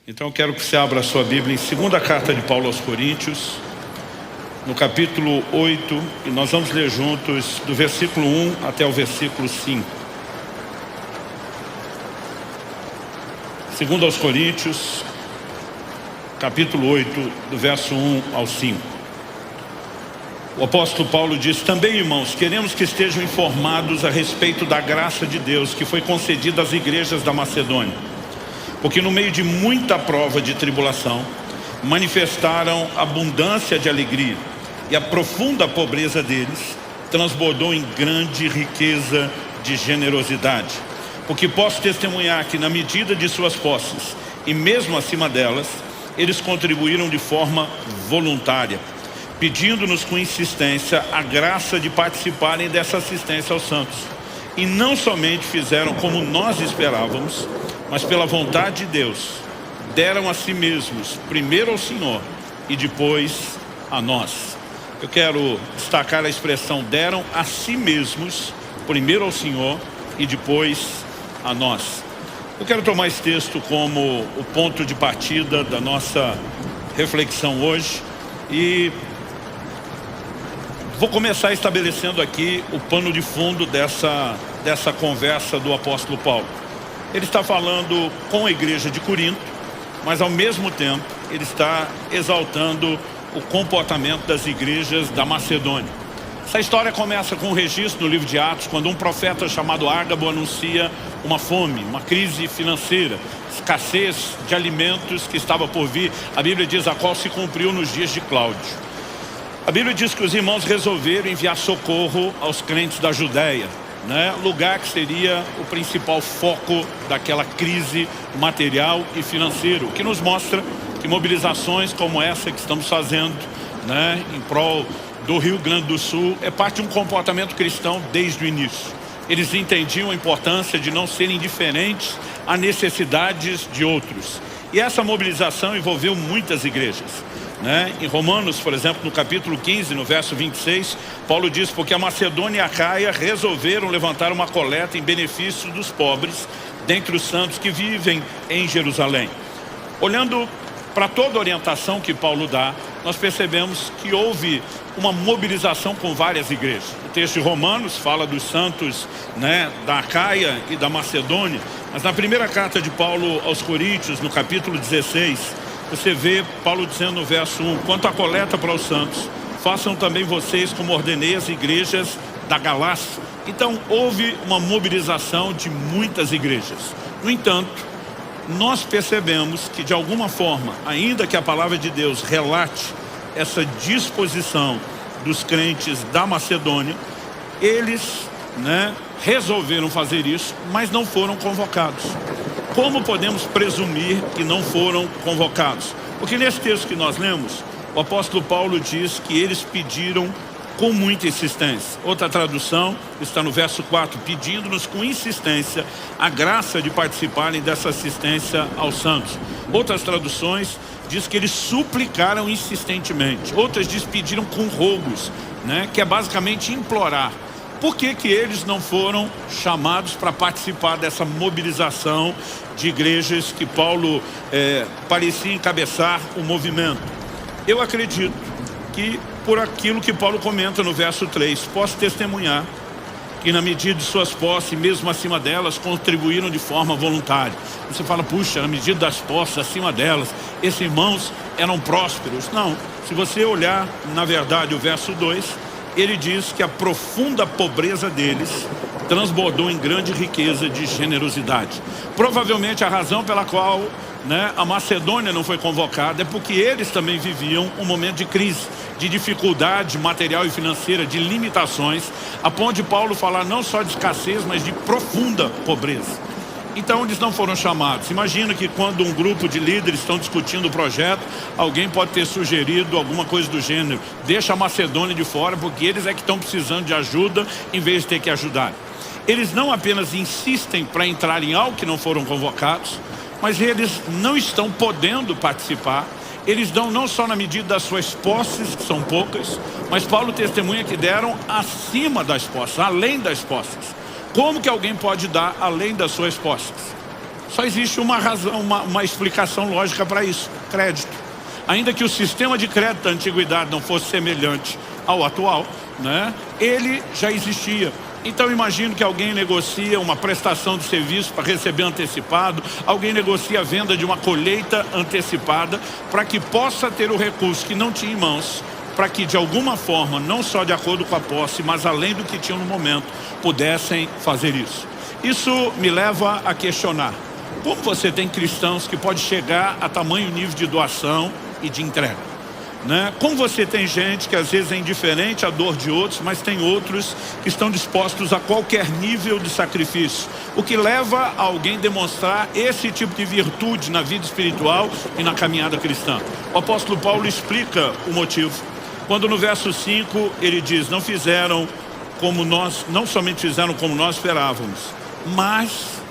Então eu quero que você abra a sua Bíblia em segunda carta de Paulo aos Coríntios, no capítulo 8, e nós vamos ler juntos do versículo 1 até o versículo 5. Segunda aos Coríntios, capítulo 8, do verso 1 ao 5. O apóstolo Paulo diz: também, irmãos, queremos que estejam informados a respeito da graça de Deus que foi concedida às igrejas da Macedônia. Porque no meio de muita prova de tribulação, manifestaram abundância de alegria, e a profunda pobreza deles transbordou em grande riqueza de generosidade. Porque posso testemunhar que na medida de suas posses, e mesmo acima delas, eles contribuíram de forma voluntária, pedindo-nos com insistência a graça de participarem dessa assistência aos santos. E não somente fizeram como nós esperávamos, mas pela vontade de Deus, deram a si mesmos, primeiro ao Senhor e depois a nós. Eu quero destacar a expressão deram a si mesmos, primeiro ao Senhor e depois a nós. Eu quero tomar esse texto como o ponto de partida da nossa reflexão hoje e vou começar estabelecendo aqui o pano de fundo dessa conversa do apóstolo Paulo. Ele está falando com a igreja de Corinto, mas ao mesmo tempo ele está exaltando o comportamento das igrejas da Macedônia. Essa história começa com um registro no livro de Atos, quando um profeta chamado Ágabo anuncia uma fome, uma crise financeira, escassez de alimentos que estava por vir. A Bíblia diz a qual se cumpriu nos dias de Cláudio. A Bíblia diz que os irmãos resolveram enviar socorro aos crentes da Judéia, lugar que seria o principal foco daquela crise material e financeira, o que nos mostra que mobilizações como essa que estamos fazendo, em prol do Rio Grande do Sul, é parte de um comportamento cristão desde o início. Eles entendiam a importância de não serem indiferentes a necessidades de outros, e essa mobilização envolveu muitas igrejas. Em Romanos, por exemplo, no capítulo 15, no verso 26, Paulo diz: porque a Macedônia e a Acaia resolveram levantar uma coleta em benefício dos pobres dentre os santos que vivem em Jerusalém. Olhando para toda a orientação que Paulo dá, nós percebemos que houve uma mobilização com várias igrejas. O texto de Romanos fala dos santos da Acaia e da Macedônia, mas na primeira carta de Paulo aos Coríntios, no capítulo 16, você vê Paulo dizendo no verso 1, quanto à coleta para os santos, façam também vocês como ordenei as igrejas da Galácia. Então houve uma mobilização de muitas igrejas. No entanto, nós percebemos que de alguma forma, ainda que a palavra de Deus relate essa disposição dos crentes da Macedônia, eles resolveram fazer isso, mas não foram convocados. Como podemos presumir que não foram convocados? Porque nesse texto que nós lemos, o apóstolo Paulo diz que eles pediram com muita insistência. Outra tradução está no verso 4, pedindo-nos com insistência a graça de participarem dessa assistência aos santos. Outras traduções diz que eles suplicaram insistentemente. Outras diz pediram com rogos, que é basicamente implorar. Por que eles não foram chamados para participar dessa mobilização de igrejas que Paulo parecia encabeçar o movimento? Eu acredito que por aquilo que Paulo comenta no verso 3, posso testemunhar que na medida de suas posses, mesmo acima delas, contribuíram de forma voluntária. Você fala, puxa, na medida das posses, acima delas, esses irmãos eram prósperos. Não, se você olhar, na verdade, o verso 2, ele diz que a profunda pobreza deles transbordou em grande riqueza de generosidade. Provavelmente a razão pela qual a Macedônia não foi convocada é porque eles também viviam um momento de crise, de dificuldade material e financeira, de limitações, a ponto de Paulo falar não só de escassez, mas de profunda pobreza. Então eles não foram chamados. Imagina que quando um grupo de líderes estão discutindo o projeto, alguém pode ter sugerido alguma coisa do gênero, deixa a Macedônia de fora porque eles é que estão precisando de ajuda em vez de ter que ajudar. Eles não apenas insistem para entrar em algo que não foram convocados, mas eles não estão podendo participar. Eles dão não só na medida das suas posses, que são poucas, mas Paulo testemunha que deram acima das posses, além das posses. Como que alguém pode dar além das suas posses? Só existe uma razão, uma explicação lógica para isso: crédito. Ainda que o sistema de crédito da antiguidade não fosse semelhante ao atual, né, ele já existia. Então imagino que alguém negocia uma prestação de serviço para receber antecipado, alguém negocia a venda de uma colheita antecipada para que possa ter o recurso que não tinha em mãos, para que de alguma forma, não só de acordo com a posse, mas além do que tinham no momento, pudessem fazer isso. Isso me leva a questionar: como você tem cristãos que podem chegar a tamanho nível de doação e de entrega? Né? Como você tem gente que às vezes é indiferente à dor de outros, mas tem outros que estão dispostos a qualquer nível de sacrifício, o que leva a alguém demonstrar esse tipo de virtude na vida espiritual e na caminhada cristã. O apóstolo Paulo explica o motivo, quando no verso 5 ele diz: não fizeram como nós, não somente fizeram como nós esperávamos, mas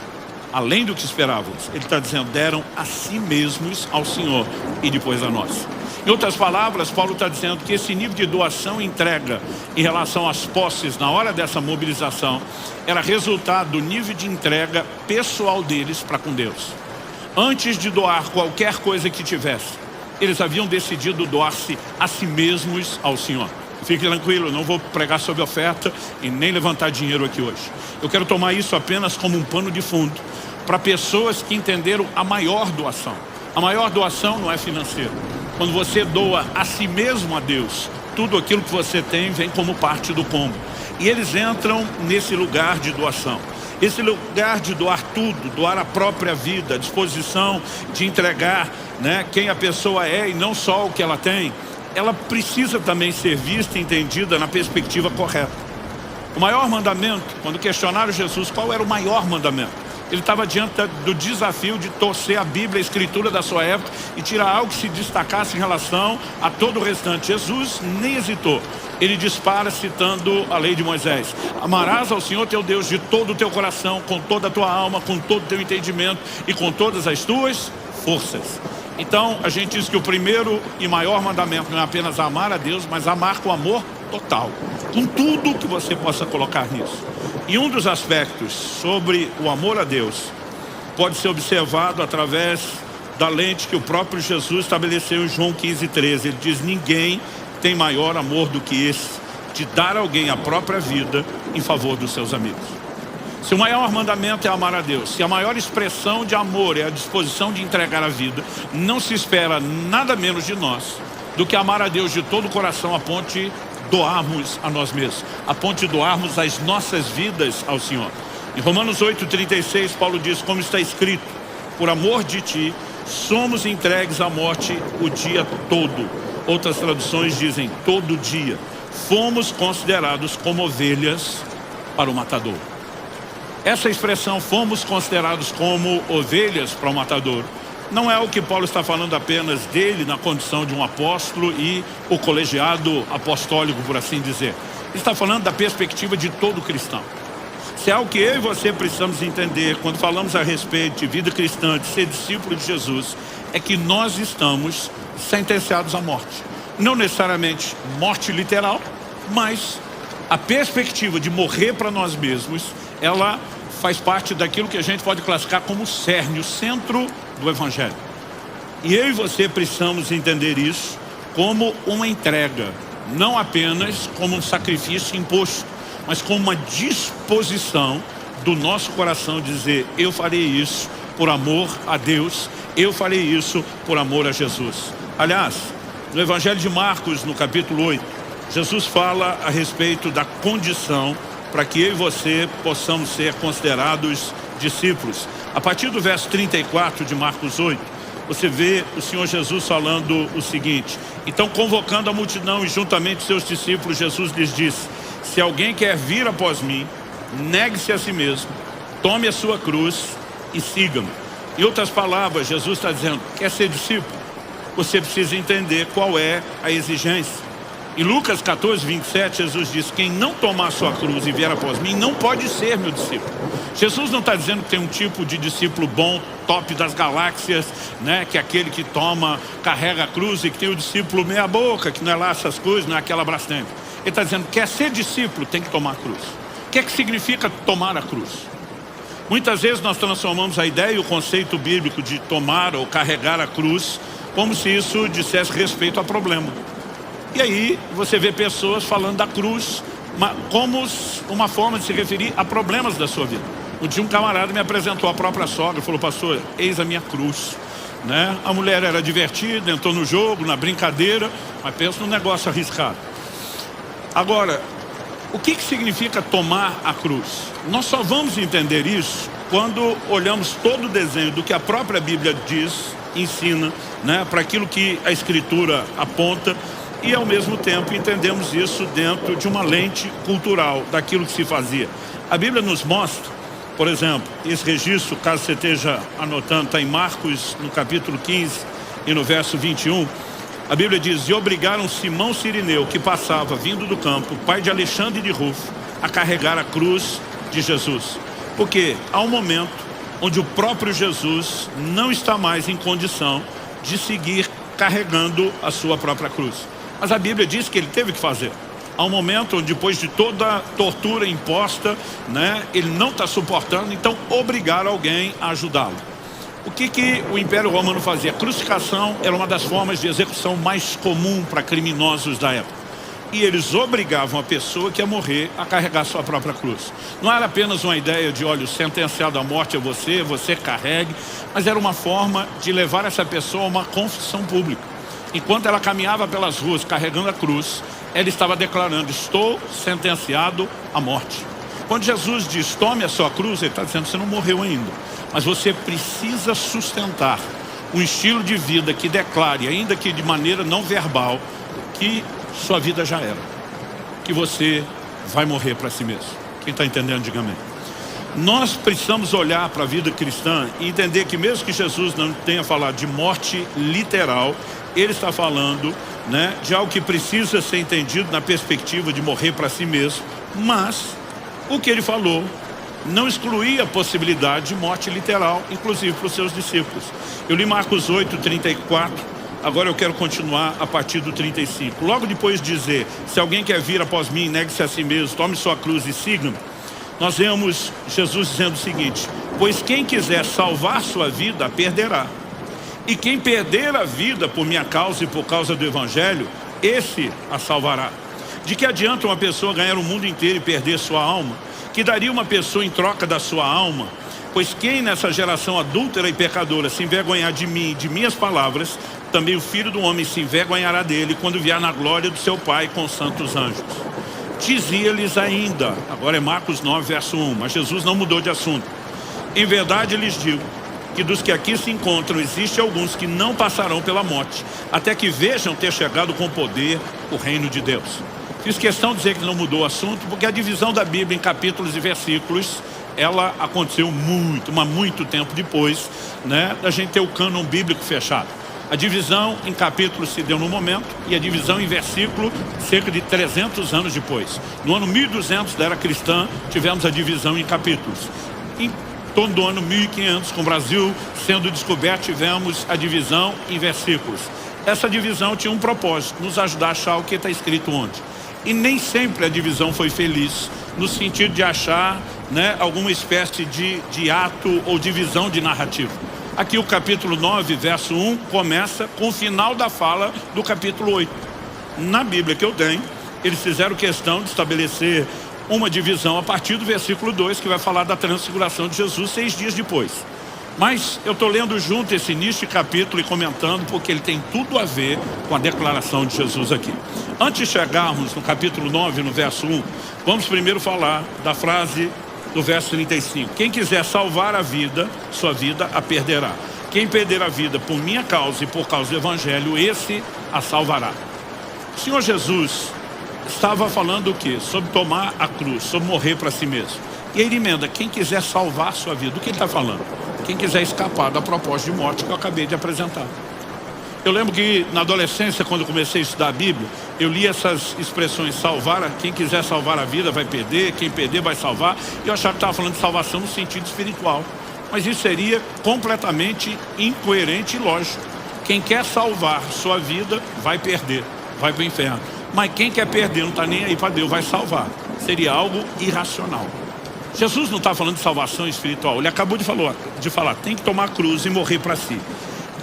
além do que esperávamos. Ele está dizendo: deram a si mesmos ao Senhor e depois a nós. Em outras palavras, Paulo está dizendo que esse nível de doação e entrega em relação às posses na hora dessa mobilização era resultado do nível de entrega pessoal deles para com Deus. Antes de doar qualquer coisa que tivesse, eles haviam decidido doar-se a si mesmos ao Senhor. Fique tranquilo, eu não vou pregar sobre oferta e nem levantar dinheiro aqui hoje. Eu quero tomar isso apenas como um pano de fundo para pessoas que entenderam a maior doação. A maior doação não é financeira. Quando você doa a si mesmo a Deus, tudo aquilo que você tem vem como parte do combo. E eles entram nesse lugar de doação. Esse lugar de doar tudo, doar a própria vida, a disposição de entregar, né, quem a pessoa é e não só o que ela tem, ela precisa também ser vista e entendida na perspectiva correta. O maior mandamento, quando questionaram Jesus qual era o maior mandamento, ele estava diante do desafio de torcer a Bíblia, a escritura da sua época, e tirar algo que se destacasse em relação a todo o restante. Jesus nem hesitou. Ele dispara citando a lei de Moisés: amarás ao Senhor teu Deus de todo o teu coração, com toda a tua alma, com todo o teu entendimento e com todas as tuas forças. Então a gente diz que o primeiro e maior mandamento não é apenas amar a Deus, mas amar com amor total, com tudo que você possa colocar nisso. E um dos aspectos sobre o amor a Deus pode ser observado através da lente que o próprio Jesus estabeleceu em João 15:13. Ele diz: ninguém tem maior amor do que esse, de dar a alguém a própria vida em favor dos seus amigos. Se o maior mandamento é amar a Deus, se a maior expressão de amor é a disposição de entregar a vida, não se espera nada menos de nós do que amar a Deus de todo o coração, a ponto de doarmos a nós mesmos, a ponto de doarmos as nossas vidas ao Senhor. Em Romanos 8:36, Paulo diz: como está escrito, por amor de ti somos entregues à morte o dia todo. Outras traduções dizem todo dia. Fomos considerados como ovelhas para o matador. Essa expressão, fomos considerados como ovelhas para o matador, não é o que Paulo está falando apenas dele na condição de um apóstolo e o colegiado apostólico, por assim dizer. Ele está falando da perspectiva de todo cristão. Se é algo que eu e você precisamos entender quando falamos a respeito de vida cristã, de ser discípulo de Jesus, é que nós estamos sentenciados à morte. Não necessariamente morte literal, mas a perspectiva de morrer para nós mesmos, ela faz parte daquilo que a gente pode classificar como o cerne, o centro do Evangelho. E eu e você precisamos entender isso como uma entrega, não apenas como um sacrifício imposto, mas como uma disposição do nosso coração de dizer: eu farei isso por amor a Deus, eu farei isso por amor a Jesus. Aliás, no Evangelho de Marcos, no capítulo 8, Jesus fala a respeito da condição para que eu e você possamos ser considerados discípulos. A partir do verso 34 de Marcos 8, você vê o Senhor Jesus falando o seguinte: então, convocando a multidão e juntamente seus discípulos, Jesus lhes disse: se alguém quer vir após mim, negue-se a si mesmo, tome a sua cruz e siga-me. Em outras palavras, Jesus está dizendo: quer ser discípulo? Você precisa entender qual é a exigência. Em Lucas 14:27, Jesus diz: quem não tomar a sua cruz e vier após mim, não pode ser meu discípulo. Jesus não está dizendo que tem um tipo de discípulo bom, top das galáxias, né? Que é aquele que toma, carrega a cruz, e que tem o discípulo meia boca, que não é lá essas coisas, não é aquela Brastemp. Ele está dizendo: quer ser discípulo, tem que tomar a cruz. O que é que significa tomar a cruz? Muitas vezes nós transformamos a ideia e o conceito bíblico de tomar ou carregar a cruz como se isso dissesse respeito a problema. E aí você vê pessoas falando da cruz como uma forma de se referir a problemas da sua vida. Um dia um camarada me apresentou a própria sogra e falou: pastor, eis a minha cruz. Né? A mulher era divertida, entrou no jogo, na brincadeira, mas pensa num negócio arriscado. Agora, o que significa tomar a cruz? Nós só vamos entender isso quando olhamos todo o desenho do que a própria Bíblia diz, ensina, né, para aquilo que a Escritura aponta, e ao mesmo tempo entendemos isso dentro de uma lente cultural daquilo que se fazia. A Bíblia nos mostra, por exemplo, esse registro, caso você esteja anotando, está em Marcos, no capítulo 15 e no verso 21, a Bíblia diz: e obrigaram Simão Cirineu, que passava vindo do campo, pai de Alexandre de Rufo, a carregar a cruz de Jesus. Porque há um momento onde o próprio Jesus não está mais em condição de seguir carregando a sua própria cruz. Mas a Bíblia diz que ele teve que fazer. Há um momento onde, depois de toda a tortura imposta, né, ele não está suportando, então obrigaram alguém a ajudá-lo. O que o Império Romano fazia? A crucificação era uma das formas de execução mais comum para criminosos da época. E eles obrigavam a pessoa que ia morrer a carregar sua própria cruz. Não era apenas uma ideia de, olha, o sentenciado à morte é você, você carregue, mas era uma forma de levar essa pessoa a uma confissão pública. Enquanto ela caminhava pelas ruas carregando a cruz, ela estava declarando: estou sentenciado à morte. Quando Jesus diz: tome a sua cruz, ele está dizendo: você não morreu ainda, mas você precisa sustentar um estilo de vida que declare, ainda que de maneira não verbal, que sua vida já era, que você vai morrer para si mesmo. Quem está entendendo, diga amém. Nós precisamos olhar para a vida cristã e entender que, mesmo que Jesus não tenha falado de morte literal, ele está falando, né, de algo que precisa ser entendido na perspectiva de morrer para si mesmo. Mas o que ele falou não excluía a possibilidade de morte literal, inclusive para os seus discípulos. Eu li Marcos 8, 34, agora eu quero continuar a partir do 35. Logo depois de dizer: se alguém quer vir após mim, negue-se a si mesmo, tome sua cruz e siga-me, nós vemos Jesus dizendo o seguinte: pois quem quiser salvar sua vida, a perderá. E quem perder a vida por minha causa e por causa do Evangelho, esse a salvará. De que adianta uma pessoa ganhar o mundo inteiro e perder sua alma? Que daria uma pessoa em troca da sua alma? Pois quem nessa geração adúltera e pecadora se envergonhar de mim e de minhas palavras, também o Filho do Homem se envergonhará dele quando vier na glória do seu Pai com os santos anjos. Dizia-lhes ainda, agora é Marcos 9, verso 1, mas Jesus não mudou de assunto: em verdade lhes digo, que dos que aqui se encontram, existem alguns que não passarão pela morte, até que vejam ter chegado com poder o reino de Deus. Fiz questão de dizer que não mudou o assunto, porque a divisão da Bíblia em capítulos e versículos, ela aconteceu muito tempo depois, né, da gente ter o cânon bíblico fechado. A divisão em capítulos se deu no momento, e a divisão em versículo cerca de 300 anos depois. No ano 1200 da era cristã, tivemos a divisão em capítulos. Em torno do ano 1500, com o Brasil sendo descoberto, tivemos a divisão em versículos. Essa divisão tinha um propósito: nos ajudar a achar o que está escrito onde. E nem sempre a divisão foi feliz, no sentido de achar, né, alguma espécie de ato ou divisão de narrativa. Aqui o capítulo 9, verso 1, começa com o final da fala do capítulo 8. Na Bíblia que eu tenho, eles fizeram questão de estabelecer uma divisão a partir do versículo 2, que vai falar da transfiguração de Jesus 6 dias depois. Mas eu estou lendo junto esse início de capítulo e comentando, porque ele tem tudo a ver com a declaração de Jesus aqui. Antes de chegarmos no capítulo 9, no verso 1, vamos primeiro falar da frase do verso 35. Quem quiser salvar a vida, sua vida a perderá. Quem perder a vida por minha causa e por causa do Evangelho, esse a salvará. O Senhor Jesus estava falando o quê? Sobre tomar a cruz, sobre morrer para si mesmo. E ele emenda: quem quiser salvar sua vida. Do que ele está falando? Quem quiser escapar da proposta de morte que eu acabei de apresentar. Eu lembro que na adolescência, quando eu comecei a estudar a Bíblia, eu li essas expressões: quem quiser salvar a vida vai perder, quem perder vai salvar. E eu achava que estava falando de salvação no sentido espiritual. Mas isso seria completamente incoerente e lógico. Quem quer salvar sua vida vai perder, vai para o inferno. Mas quem quer perder, não está nem aí para Deus, vai salvar. Seria algo irracional. Jesus não está falando de salvação espiritual. Ele acabou de falar, tem que tomar a cruz e morrer para si.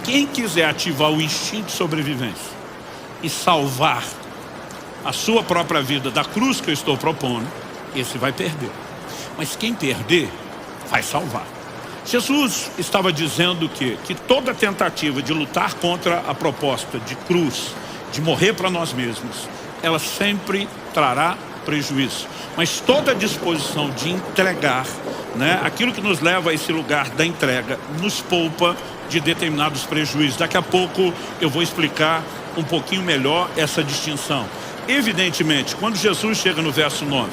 Quem quiser ativar o instinto de sobrevivência e salvar a sua própria vida da cruz que eu estou propondo, esse vai perder. Mas quem perder, vai salvar. Jesus estava dizendo que toda tentativa de lutar contra a proposta de cruz, de morrer para nós mesmos, ela sempre trará prejuízo. Mas toda disposição de entregar, né, aquilo que nos leva a esse lugar da entrega, nos poupa de determinados prejuízos. Daqui a pouco eu vou explicar um pouquinho melhor essa distinção. Evidentemente, quando Jesus chega no verso 9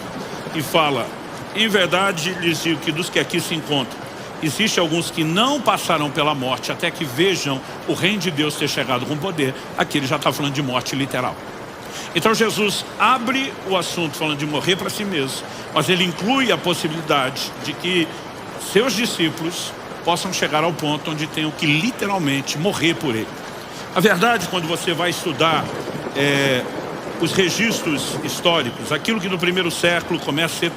e fala, em verdade lhes digo que dos que aqui se encontram, existem alguns que não passarão pela morte até que vejam o reino de Deus ter chegado com poder. Aqui ele já está falando de morte literal. Então Jesus abre o assunto falando de morrer para si mesmo, mas ele inclui a possibilidade de que seus discípulos possam chegar ao ponto onde tenham que literalmente morrer por ele. A verdade, quando você vai estudar os registros históricos, aquilo que no primeiro século começa a ser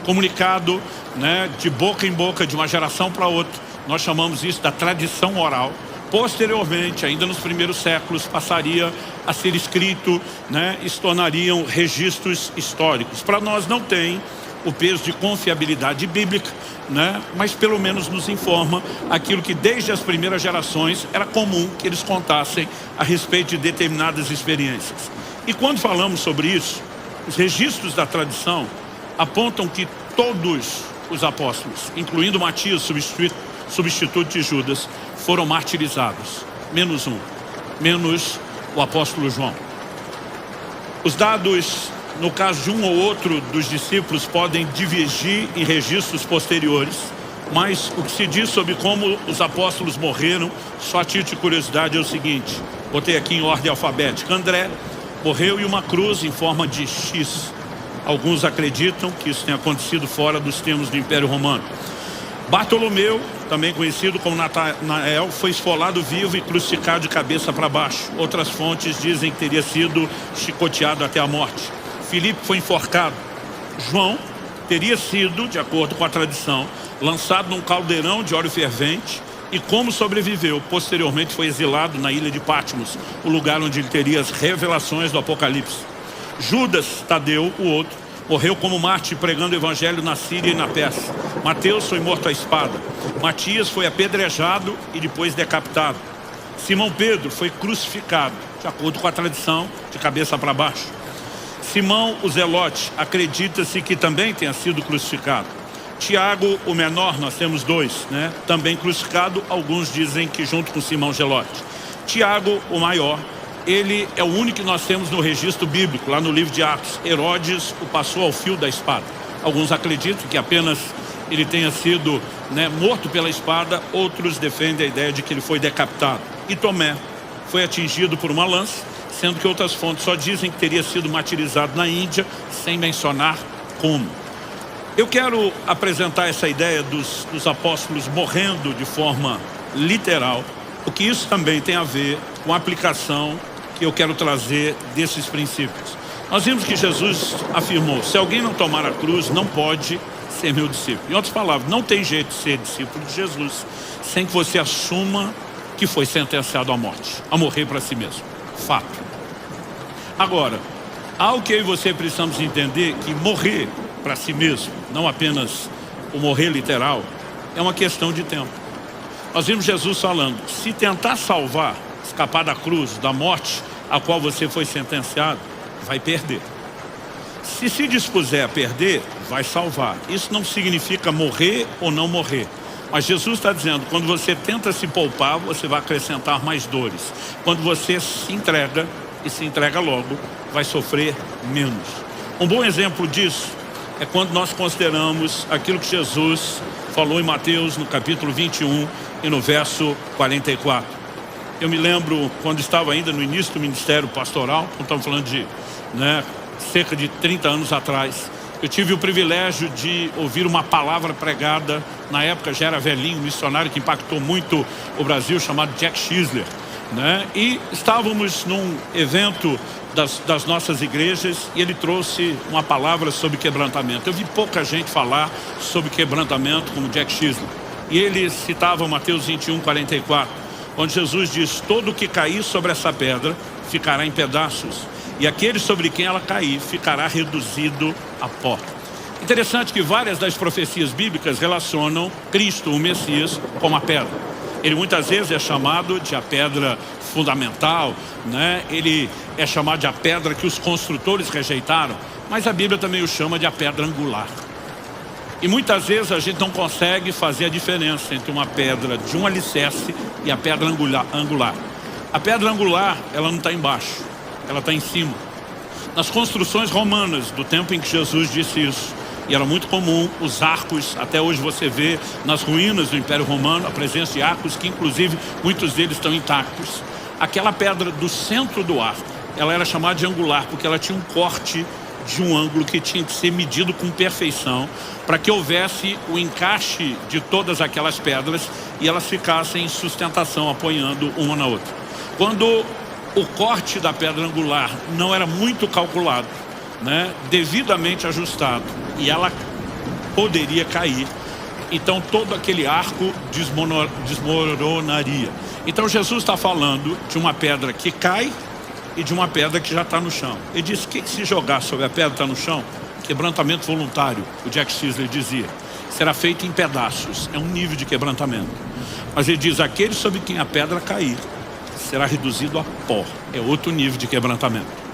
comunicado, né, de boca em boca, de uma geração para outra, nós chamamos isso da tradição oral. Posteriormente, ainda nos primeiros séculos, passaria a ser escrito, né, e se tornariam registros históricos. Para nós não tem o peso de confiabilidade bíblica, né, mas pelo menos nos informa aquilo que desde as primeiras gerações era comum que eles contassem a respeito de determinadas experiências. E quando falamos sobre isso, os registros da tradição apontam que todos os apóstolos, incluindo Matias, substituto de Judas, foram martirizados, menos um, menos o apóstolo João. Os dados, no caso de um ou outro dos discípulos, podem divergir em registros posteriores, mas o que se diz sobre como os apóstolos morreram, só a título de curiosidade, é o seguinte, botei aqui em ordem alfabética. André morreu em uma cruz em forma de X. Alguns acreditam que isso tenha acontecido fora dos termos do Império Romano. Bartolomeu, também conhecido como Natanael, foi esfolado vivo e crucificado de cabeça para baixo. Outras fontes dizem que teria sido chicoteado até a morte. Filipe foi enforcado. João teria sido, de acordo com a tradição, lançado num caldeirão de óleo fervente e, como sobreviveu, posteriormente foi exilado na ilha de Patmos, o lugar onde ele teria as revelações do Apocalipse. Judas Tadeu, o outro, morreu como mártir pregando o evangelho na Síria e na Pérsia. Mateus foi morto à espada. Matias foi apedrejado e depois decapitado. Simão Pedro foi crucificado, de acordo com a tradição, de cabeça para baixo. Simão, o Zelote, acredita-se que também tenha sido crucificado. Tiago, o menor, nós temos dois, né? Também crucificado, alguns dizem que junto com Simão Zelote. Tiago, o maior, ele é o único que nós temos no registro bíblico, lá no livro de Atos. Herodes o passou ao fio da espada. Alguns acreditam que apenas ele tenha sido, né, morto pela espada, outros defendem a ideia de que ele foi decapitado. E Tomé foi atingido por uma lança, sendo que outras fontes só dizem que teria sido martirizado na Índia, sem mencionar como. Eu quero apresentar essa ideia dos apóstolos morrendo de forma literal, porque isso também tem a ver com a aplicação que eu quero trazer desses princípios. Nós vimos que Jesus afirmou, se alguém não tomar a cruz, não pode ser meu discípulo. Em outras palavras, não tem jeito de ser discípulo de Jesus sem que você assuma que foi sentenciado à morte, a morrer para si mesmo. Fato. Agora, algo que eu e você precisamos entender, que morrer para si mesmo, não apenas o morrer literal, é uma questão de tempo. Nós vimos Jesus falando, se tentar salvar, escapar da cruz, da morte a qual você foi sentenciado, vai perder. Se dispuser a perder, vai salvar. Isso não significa morrer ou não morrer. Mas Jesus está dizendo, quando você tenta se poupar, você vai acrescentar mais dores. Quando você se entrega, e se entrega logo, vai sofrer menos. Um bom exemplo disso é quando nós consideramos aquilo que Jesus falou em Mateus, no capítulo 21 e no verso 44. Eu me lembro, quando estava ainda no início do ministério pastoral, estamos falando de, né, cerca de 30 anos atrás, eu tive o privilégio de ouvir uma palavra pregada, na época já era velhinho, um missionário que impactou muito o Brasil, chamado Jack Chisler, né? E estávamos num evento das nossas igrejas, e ele trouxe uma palavra sobre quebrantamento. Eu vi pouca gente falar sobre quebrantamento como Jack Shisley. E ele citava Mateus 21:44, onde Jesus diz: todo que cair sobre essa pedra ficará em pedaços, e aquele sobre quem ela cair ficará reduzido a pó. Interessante que várias das profecias bíblicas relacionam Cristo, o Messias, como a pedra. Ele muitas vezes é chamado de a pedra fundamental, né? Ele é chamado de a pedra que os construtores rejeitaram, mas a Bíblia também o chama de a pedra angular. E muitas vezes a gente não consegue fazer a diferença entre uma pedra de um alicerce e a pedra angular. A pedra angular, ela não está embaixo, ela está em cima. Nas construções romanas, do tempo em que Jesus disse isso, e era muito comum os arcos, até hoje você vê nas ruínas do Império Romano a presença de arcos, que inclusive muitos deles estão intactos. Aquela pedra do centro do arco, ela era chamada de angular, porque ela tinha um corte de um ângulo que tinha que ser medido com perfeição, para que houvesse o encaixe de todas aquelas pedras e elas ficassem em sustentação, apoiando uma na outra. Quando o corte da pedra angular não era muito calculado, né, devidamente ajustado, e ela poderia cair, então todo aquele arco desmoronaria. Então Jesus está falando de uma pedra que cai e de uma pedra que já está no chão. Ele diz que se jogar sobre a pedra que está no chão, quebrantamento voluntário, o Jack Shisley dizia, será feito em pedaços, é um nível de quebrantamento. Mas ele diz, aquele sobre quem a pedra cair será reduzido a pó, é outro nível de quebrantamento.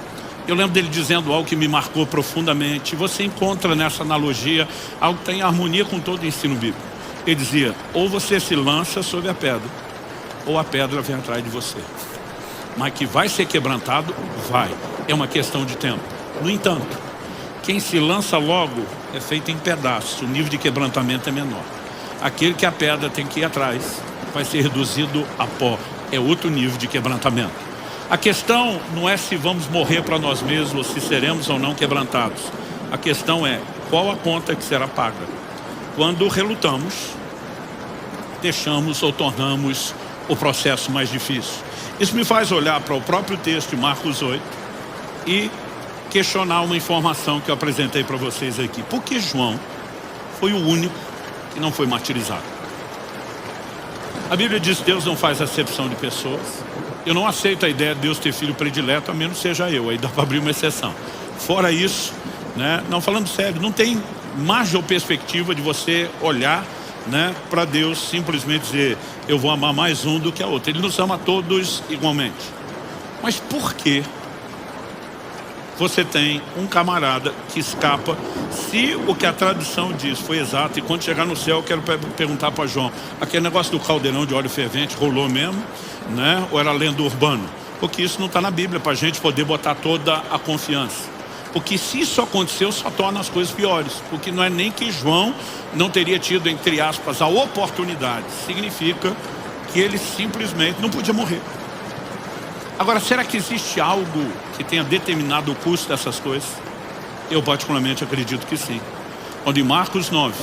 Eu lembro dele dizendo algo que me marcou profundamente. Você encontra nessa analogia algo que tem harmonia com todo o ensino bíblico. Ele dizia, ou você se lança sobre a pedra, ou a pedra vem atrás de você. Mas que vai ser quebrantado, vai. É uma questão de tempo. No entanto, quem se lança logo é feito em pedaços. O nível de quebrantamento é menor. Aquele que a pedra tem que ir atrás vai ser reduzido a pó. É outro nível de quebrantamento. A questão não é se vamos morrer para nós mesmos, ou se seremos ou não quebrantados. A questão é qual a conta que será paga. Quando relutamos, deixamos ou tornamos o processo mais difícil. Isso me faz olhar para o próprio texto de Marcos 8 e questionar uma informação que eu apresentei para vocês aqui. Por que João foi o único que não foi martirizado? A Bíblia diz que Deus não faz acepção de pessoas. Eu não aceito a ideia de Deus ter filho predileto, a menos seja eu. Aí dá para abrir uma exceção. Fora isso, né, não, falando sério, não tem margem ou perspectiva de você olhar, né, para Deus simplesmente dizer, eu vou amar mais um do que a outra. Ele nos ama a todos igualmente. Mas por que você tem um camarada que escapa? Se o que a tradição diz foi exato, e quando chegar no céu eu quero perguntar para João, aquele negócio do caldeirão de óleo fervente rolou mesmo, né? Ou era lenda urbana? Porque isso não está na Bíblia para a gente poder botar toda a confiança. Porque se isso aconteceu, só torna as coisas piores. Porque não é nem que João não teria tido, entre aspas, a oportunidade. Significa que ele simplesmente não podia morrer. Agora, será que existe algo que tenha determinado o custo dessas coisas? Eu particularmente acredito que sim. Quando em Marcos 9,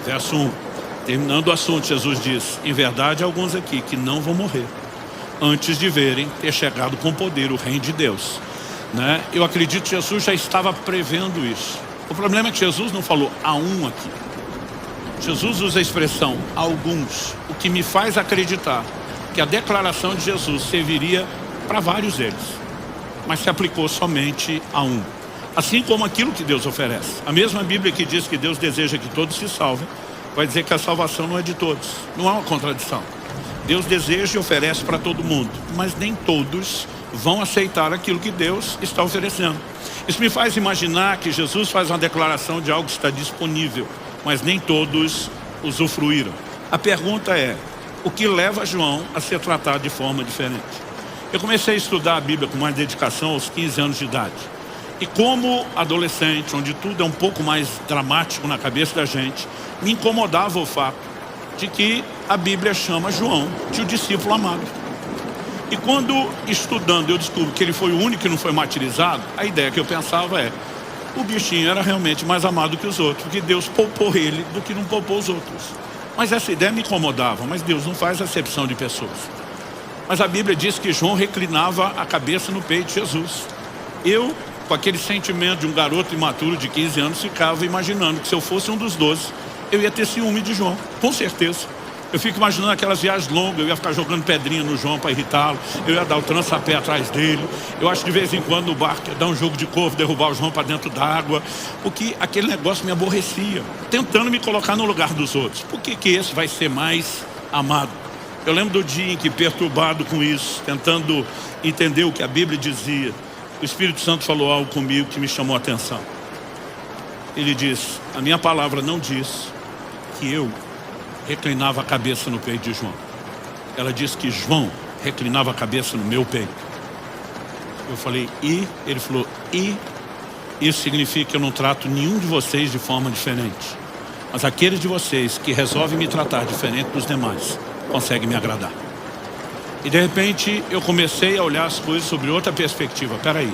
verso 1, terminando o assunto, Jesus diz, em verdade há alguns aqui que não vão morrer antes de verem ter chegado com poder o reino de Deus, né? Eu acredito que Jesus já estava prevendo isso. O problema é que Jesus não falou há um aqui. Jesus usa a expressão alguns, o que me faz acreditar que a declaração de Jesus serviria para vários deles, mas se aplicou somente a um. Assim como aquilo que Deus oferece. A mesma Bíblia que diz que Deus deseja que todos se salvem, vai dizer que a salvação não é de todos. Não há uma contradição. Deus deseja e oferece para todo mundo, mas nem todos vão aceitar aquilo que Deus está oferecendo. Isso me faz imaginar que Jesus faz uma declaração de algo que está disponível, mas nem todos usufruíram. A pergunta é, o que leva João a ser tratado de forma diferente? Eu comecei a estudar a Bíblia com mais dedicação aos 15 anos de idade. E como adolescente, onde tudo é um pouco mais dramático na cabeça da gente, me incomodava o fato de que a Bíblia chama João de o discípulo amado. E quando estudando eu descubro que ele foi o único que não foi martirizado, a ideia que eu pensava é, o bichinho era realmente mais amado que os outros, porque Deus poupou ele do que não poupou os outros. Mas essa ideia me incomodava, mas Deus não faz acepção de pessoas. Mas a Bíblia diz que João reclinava a cabeça no peito de Jesus. Eu, com aquele sentimento de um garoto imaturo de 15 anos, ficava imaginando que se eu fosse um dos 12, eu ia ter ciúme de João, com certeza. Eu fico imaginando aquelas viagens longas, eu ia ficar jogando pedrinha no João para irritá-lo, eu ia dar o trança-pé atrás dele, eu acho que de vez em quando no barco ia dar um jogo de corvo, derrubar o João para dentro d'água, porque aquele negócio me aborrecia, tentando me colocar no lugar dos outros. Por que que esse vai ser mais amado? Eu lembro do dia em que, perturbado com isso, tentando entender o que a Bíblia dizia, o Espírito Santo falou algo comigo que me chamou a atenção. Ele disse: a minha palavra não diz que eu reclinava a cabeça no peito de João. Ela disse que João reclinava a cabeça no meu peito. Eu falei, e? Ele falou, e? Isso significa que eu não trato nenhum de vocês de forma diferente. Mas aqueles de vocês que resolvem me tratar diferente dos demais, conseguem me agradar. E de repente eu comecei a olhar as coisas sobre outra perspectiva. Peraí,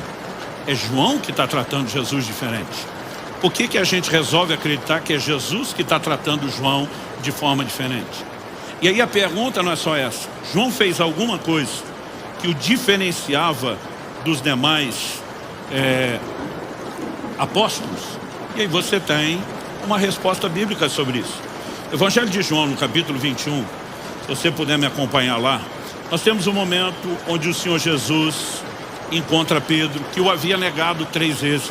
é João que está tratando Jesus diferente? Por que que a gente resolve acreditar que é Jesus que está tratando João de forma diferente? E aí a pergunta não é só essa. João fez alguma coisa que o diferenciava dos demais apóstolos? E aí você tem uma resposta bíblica sobre isso. Evangelho de João, no capítulo 21, se você puder me acompanhar lá, nós temos um momento onde o Senhor Jesus encontra Pedro, que o havia negado 3 vezes.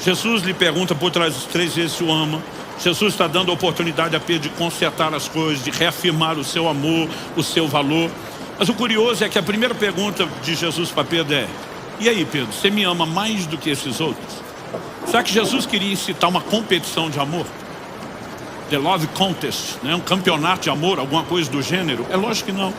Jesus lhe pergunta por 3 vezes se o ama. Jesus está dando a oportunidade a Pedro de consertar as coisas, de reafirmar o seu amor, o seu valor. Mas o curioso é que a primeira pergunta de Jesus para Pedro é: e aí, Pedro, você me ama mais do que esses outros? Será que Jesus queria incitar uma competição de amor? The Love Contest, né? Um campeonato de amor, alguma coisa do gênero? É lógico que não.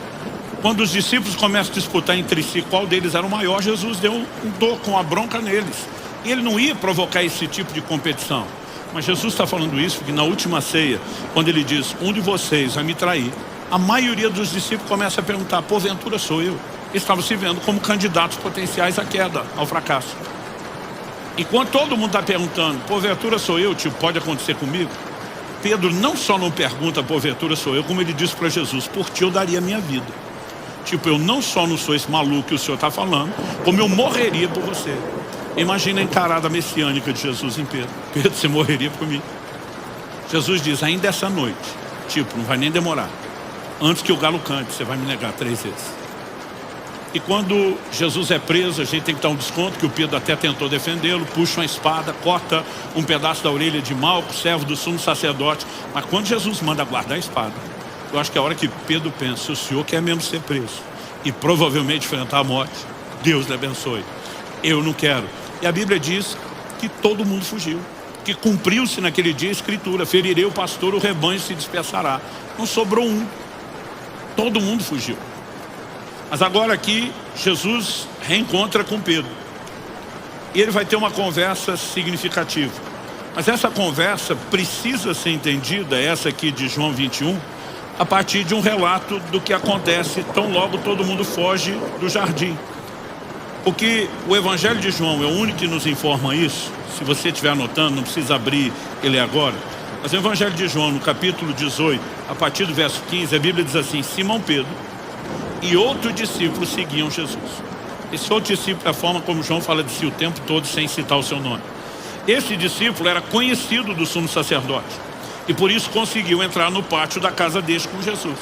Quando os discípulos começam a disputar entre si qual deles era o maior, Jesus deu um toco, uma bronca neles. E ele não ia provocar esse tipo de competição. Mas Jesus está falando isso porque na última ceia, quando ele diz, um de vocês vai me trair, a maioria dos discípulos começa a perguntar, porventura sou eu? Eles estavam se vendo como candidatos potenciais à queda, ao fracasso. E quando todo mundo está perguntando, porventura sou eu, tipo, pode acontecer comigo? Pedro não só não pergunta, porventura sou eu, como ele disse para Jesus, por ti eu daria a minha vida. Tipo, eu não só não sou esse maluco que o Senhor está falando, como eu morreria por você. Imagina a encarada messiânica de Jesus em Pedro. Pedro, você morreria por mim. Jesus diz, ainda essa noite, tipo, não vai nem demorar. Antes que o galo cante, você vai me negar 3 vezes. E quando Jesus é preso, a gente tem que dar um desconto, que o Pedro até tentou defendê-lo, puxa uma espada, corta um pedaço da orelha de Malco, servo do sumo sacerdote. Mas quando Jesus manda guardar a espada, eu acho que é a hora que Pedro pensa, se o senhor quer mesmo ser preso e provavelmente enfrentar a morte, Deus lhe abençoe. Eu não quero. E a Bíblia diz que todo mundo fugiu, que cumpriu-se naquele dia a escritura, ferirei o pastor, o rebanho se dispersará. Não sobrou um, todo mundo fugiu. Mas agora aqui Jesus reencontra com Pedro e ele vai ter uma conversa significativa. Mas essa conversa precisa ser entendida, essa aqui de João 21, a partir de um relato do que acontece tão logo todo mundo foge do jardim. Porque o Evangelho de João é o único que nos informa isso. Se você estiver anotando, não precisa abrir ele agora. Mas o Evangelho de João, no capítulo 18, a partir do verso 15, a Bíblia diz assim, Simão Pedro e outro discípulo seguiam Jesus. Esse outro discípulo é a forma como João fala de si o tempo todo sem citar o seu nome. Esse discípulo era conhecido do sumo sacerdote e por isso conseguiu entrar no pátio da casa deste com Jesus.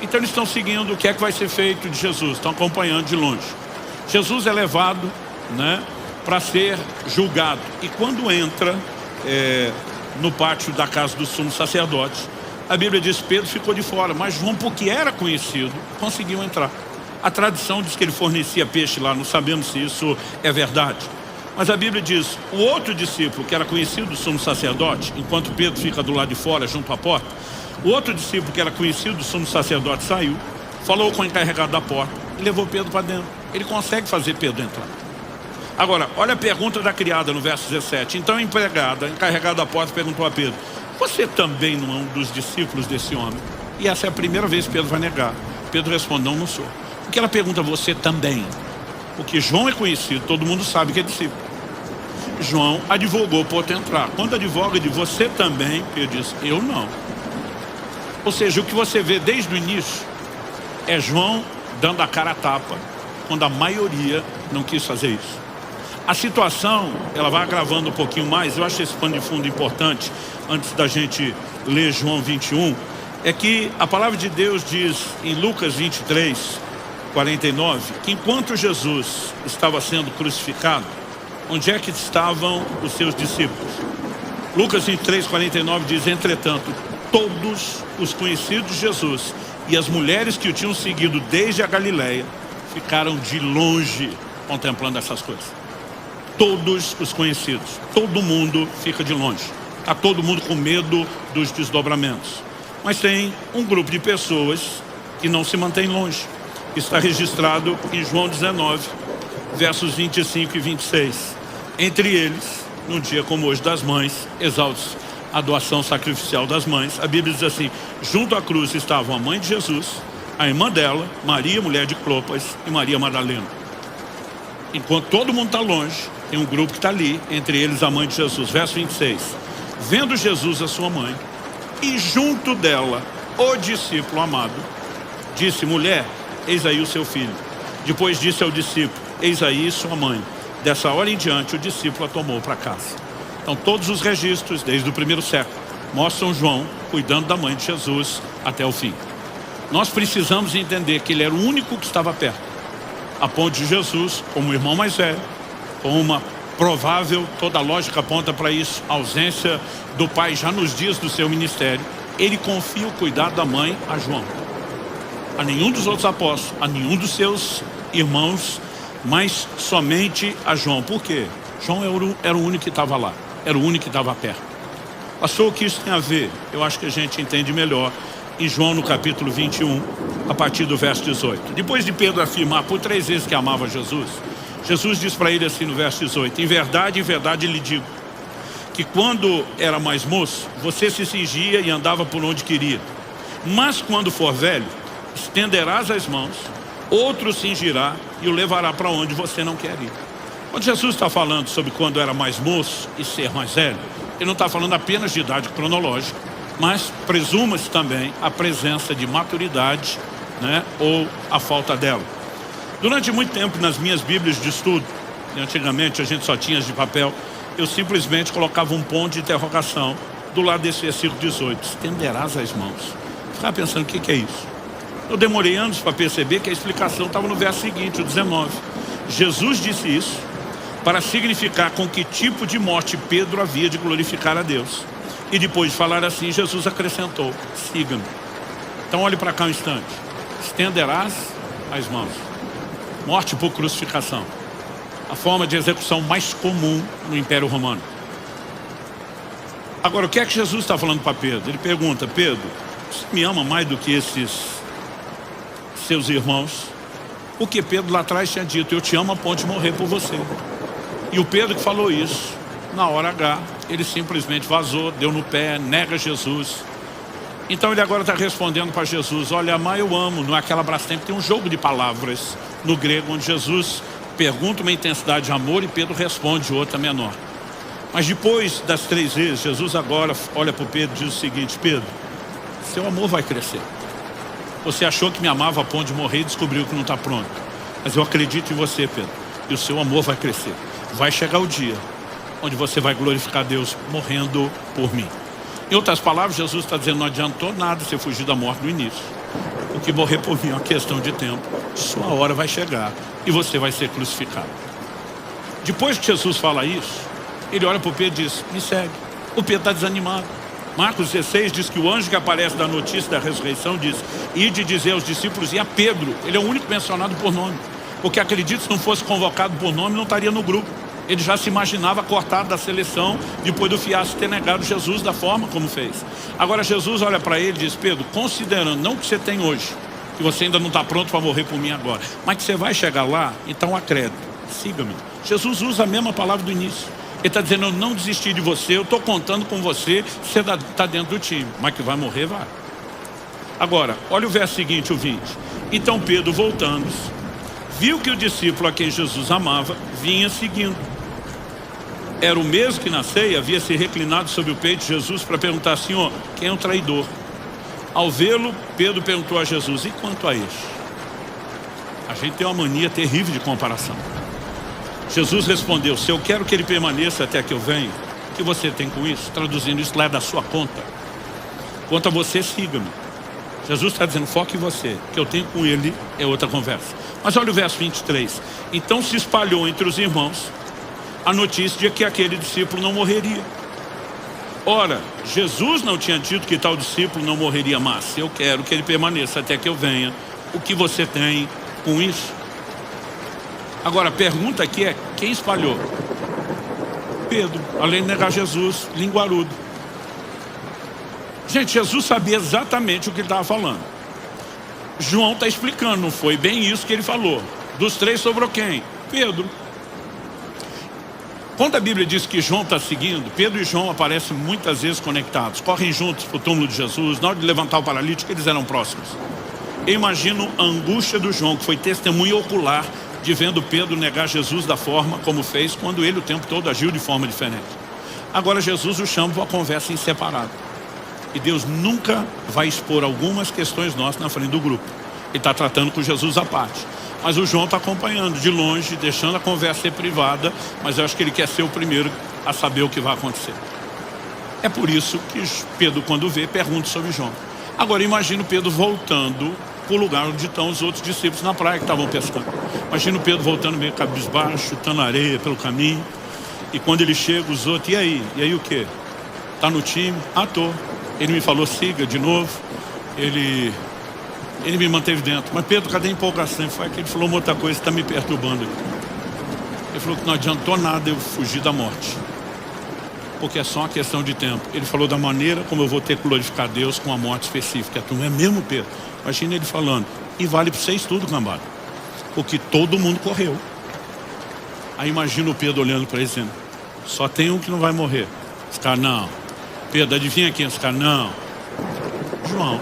Então eles estão seguindo o que é que vai ser feito de Jesus, estão acompanhando de longe. Jesus é levado, né, para ser julgado. E quando entra no pátio da casa do sumo sacerdote, a Bíblia diz que Pedro ficou de fora, mas João, porque era conhecido, conseguiu entrar. A tradição diz que ele fornecia peixe lá, não sabemos se isso é verdade. Mas a Bíblia diz, o outro discípulo que era conhecido do sumo sacerdote, enquanto Pedro fica do lado de fora, junto à porta, o outro discípulo que era conhecido do sumo sacerdote saiu, falou com o encarregado da porta e levou Pedro para dentro. Ele consegue fazer Pedro entrar. Agora, olha a pergunta da criada no verso 17. Então a empregada, encarregada da porta, perguntou a Pedro, você também não é um dos discípulos desse homem? E essa é a primeira vez que Pedro vai negar. Pedro responde, não, não sou. Porque ela pergunta, você também? Porque João é conhecido, todo mundo sabe que é discípulo. João advogou por entrar. Quando advoga de você também, Pedro diz, eu não. Ou seja, o que você vê desde o início é João dando a cara a tapa, quando a maioria não quis fazer isso. A situação, ela vai agravando um pouquinho mais. Eu acho esse pano de fundo importante, antes da gente ler João 21, é que a palavra de Deus diz em Lucas 23, 49, que enquanto Jesus estava sendo crucificado, onde é que estavam os seus discípulos? Lucas 23, 49 diz: entretanto, todos os conhecidos de Jesus e as mulheres que o tinham seguido desde a Galileia ficaram de longe contemplando essas coisas. Todos os conhecidos, todo mundo fica de longe. Está todo mundo com medo dos desdobramentos. Mas tem um grupo de pessoas que não se mantém longe. Está registrado em João 19, versos 25 e 26. Entre eles, num dia como hoje das mães, exalte a doação sacrificial das mães, a Bíblia diz assim: junto à cruz estavam a mãe de Jesus, a irmã dela, Maria, mulher de Clopas, e Maria Madalena. Enquanto todo mundo está longe, tem um grupo que está ali, entre eles a mãe de Jesus. Verso 26. Vendo Jesus a sua mãe, e junto dela o discípulo amado, disse: mulher, eis aí o seu filho. Depois disse ao discípulo: eis aí sua mãe. Dessa hora em diante o discípulo a tomou para casa. Então todos os registros, desde o primeiro século, mostram João cuidando da mãe de Jesus até o fim. Nós precisamos entender que ele era o único que estava perto, a ponto de Jesus, como o irmão mais velho, com uma provável, toda a lógica aponta para isso, ausência do pai já nos dias do seu ministério, ele confia o cuidado da mãe a João. A nenhum dos outros apóstolos, a nenhum dos seus irmãos, mas somente a João. Por quê? João era o único que estava lá, era o único que estava perto. Pastor, o que isso tem a ver? Eu acho que a gente entende melhor em João no capítulo 21, a partir do verso 18. Depois de Pedro afirmar por 3 vezes que amava Jesus, Jesus diz para ele assim no verso 18: em verdade lhe digo, que quando era mais moço, você se cingia e andava por onde queria. Mas quando for velho, estenderás as mãos, outro cingirá e o levará para onde você não quer ir. Quando Jesus está falando sobre quando era mais moço e ser mais velho, ele não está falando apenas de idade cronológica, mas presuma-se também a presença de maturidade, né, ou a falta dela. Durante muito tempo nas minhas bíblias de estudo, e antigamente a gente só tinha as de papel, eu simplesmente colocava um ponto de interrogação do lado desse versículo 18: estenderás as mãos. Ficava pensando, o que é isso? Eu demorei anos para perceber que a explicação estava no verso seguinte, o 19. Jesus disse isso para significar com que tipo de morte Pedro havia de glorificar a Deus. E depois de falar assim, Jesus acrescentou: siga-me. Então olhe para cá um instante. Estenderás as mãos. Morte por crucificação. A forma de execução mais comum no Império Romano. Agora, o que é que Jesus está falando para Pedro? Ele pergunta: Pedro, você me ama mais do que esses seus irmãos? Porque Pedro lá atrás tinha dito: eu te amo a ponto de morrer por você. E o Pedro que falou isso, na hora H, ele simplesmente vazou, deu no pé, nega Jesus. Então ele agora está respondendo para Jesus: olha, amar eu amo, não é aquela Brastemp, tem um jogo de palavras no grego, onde Jesus pergunta uma intensidade de amor e Pedro responde outra menor. Mas depois das 3 vezes, Jesus agora olha para o Pedro e diz o seguinte: Pedro, seu amor vai crescer. Você achou que me amava a ponto de morrer e descobriu que não está pronto. Mas eu acredito em você, Pedro, e o seu amor vai crescer. Vai chegar o dia onde você vai glorificar Deus morrendo por mim. Em outras palavras, Jesus está dizendo: não adiantou nada você fugir da morte no início. O que morrer por mim é uma questão de tempo. Sua hora vai chegar e você vai ser crucificado. Depois que Jesus fala isso, ele olha para o Pedro e diz: me segue. O Pedro está desanimado. Marcos 16 diz que o anjo que aparece da notícia da ressurreição diz: ide dizer aos discípulos e a Pedro. Ele é o único mencionado por nome, porque acredito, se não fosse convocado por nome, não estaria no grupo. Ele já se imaginava cortado da seleção depois do fiasco ter negado Jesus da forma como fez. Agora Jesus olha para ele e diz: Pedro, considerando não o que você tem hoje, que você ainda não está pronto para morrer por mim agora, mas que você vai chegar lá, então acredite, siga-me. Jesus usa a mesma palavra do início. Ele está dizendo: eu não desisti de você, eu estou contando com você, você está dentro do time, mas que vai morrer, vai. Agora, olha o verso seguinte, o 20. Então Pedro, voltando-se, viu que o discípulo a quem Jesus amava vinha seguindo. Era o mesmo que na ceia havia se reclinado sobre o peito de Jesus para perguntar: Senhor, quem é o traidor? Ao vê-lo, Pedro perguntou a Jesus: e quanto a este? A gente tem uma mania terrível de comparação. Jesus respondeu: se eu quero que ele permaneça até que eu venha, o que você tem com isso? Traduzindo, isso lá é da sua conta. Quanto a você, siga-me. Jesus está dizendo, foque em você. O que eu tenho com ele é outra conversa. Mas olha o verso 23. Então se espalhou entre os irmãos a notícia de que aquele discípulo não morreria. Ora, Jesus não tinha dito que tal discípulo não morreria, mas eu quero que ele permaneça até que eu venha. O que você tem com isso? Agora, a pergunta aqui é, quem espalhou? Pedro, além de negar Jesus, linguarudo. Gente, Jesus sabia exatamente o que ele estava falando. João está explicando, não foi bem isso que ele falou. Dos três sobrou quem? Pedro. Quando a Bíblia diz que João está seguindo, Pedro e João aparecem muitas vezes conectados. Correm juntos para o túmulo de Jesus. Na hora de levantar o paralítico, eles eram próximos. Eu imagino a angústia do João, que foi testemunha ocular de vendo Pedro negar Jesus da forma como fez, quando ele o tempo todo agiu de forma diferente. Agora Jesus o chama para uma conversa em separado. E Deus nunca vai expor algumas questões nossas na frente do grupo. Ele está tratando com Jesus à parte. Mas o João está acompanhando de longe, deixando a conversa ser privada, mas eu acho que ele quer ser o primeiro a saber o que vai acontecer. É por isso que Pedro, quando vê, pergunta sobre João. Agora imagina o Pedro voltando para o lugar onde estão os outros discípulos na praia que estavam pescando. Imagina o Pedro voltando meio cabisbaixo, chutando areia pelo caminho. E quando ele chega, os outros, e aí? E aí o quê? Tá no time? Ah, tô. Ele me falou, siga de novo. Ele me manteve dentro. Mas Pedro, cadê a empolgação? Foi que ele falou uma outra coisa que está me perturbando. Ele falou que não adiantou nada eu fugir da morte, porque é só uma questão de tempo. Ele falou da maneira como eu vou ter que glorificar Deus com a morte específica. Tu não é mesmo, Pedro? Imagina ele falando, e vale para vocês tudo, cambada, porque todo mundo correu. Aí imagina o Pedro olhando para ele dizendo, só tem um que não vai morrer. Os caras, não. Pedro, adivinha quem? Os caras, não. João.